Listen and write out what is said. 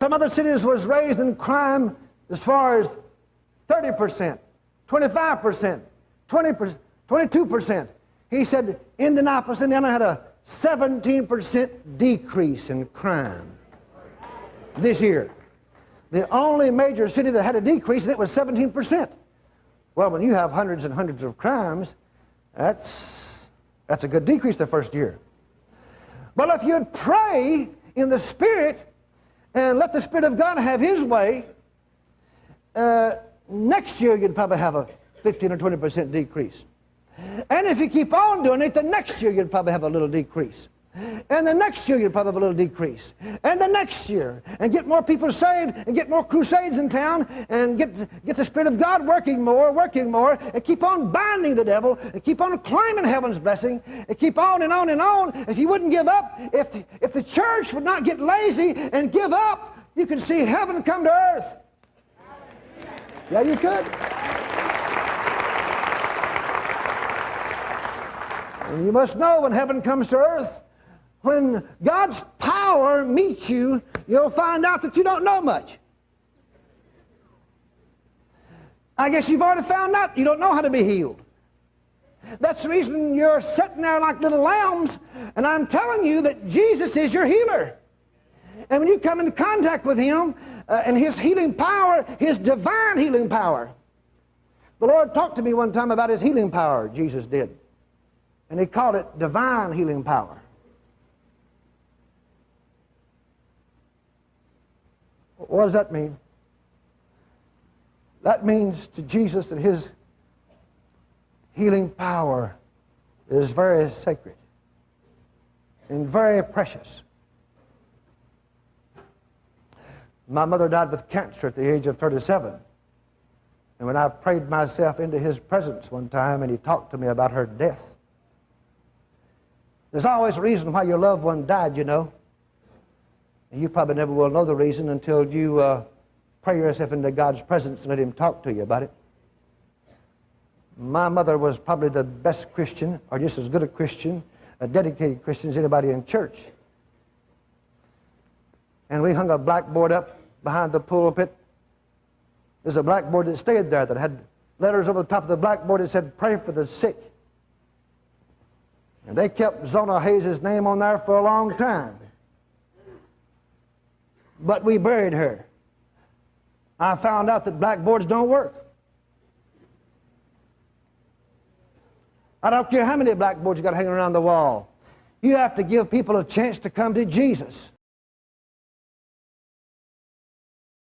Some other cities was raised in crime as far as 30%, 25%, 20%, 22%. He said Indianapolis, Indiana had a 17% decrease in crime this year. The only major city that had a decrease, and it was 17%. Well, when you have hundreds and hundreds of crimes, that's a good decrease the first year. But if you'd pray in the Spirit and let the Spirit of God have His way, next year you'd probably have a 15 or 20% decrease. And if you keep on doing it, the next year you'd probably have a little decrease. And the next year you'd probably have a little decrease. And the next year, and get more people saved, and get more crusades in town, and get the Spirit of God working more, and keep on binding the devil, and keep on claiming heaven's blessing, and keep on and on and on. If you wouldn't give up, if the church would not get lazy and give up, you could see heaven come to earth. Yeah, you could. And you must know when heaven comes to earth, when God's power meets you, you'll find out that you don't know much. I guess you've already found out you don't know how to be healed. That's the reason you're sitting there like little lambs, and I'm telling you that Jesus is your healer. And when you come into contact with Him and His healing power, His divine healing power. The Lord talked to me one time about His healing power, Jesus did. And He called it divine healing power. What does that mean? That means to Jesus that His healing power is very sacred and very precious. My mother died with cancer at the age of 37. And when I prayed myself into His presence one time and He talked to me about her death, there's always a reason why your loved one died, you know. And you probably never will know the reason until you pray yourself into God's presence and let Him talk to you about it. My mother was probably the best Christian, or just as good a Christian, a dedicated Christian as anybody in church. And we hung a blackboard up behind the pulpit. There's a blackboard that stayed there that had letters over the top of the blackboard that said, "Pray for the sick." And they kept Zona Hayes' name on there for a long time. But we buried her. I found out that blackboards don't work. I don't care how many blackboards you got hanging around the wall. You have to give people a chance to come to Jesus.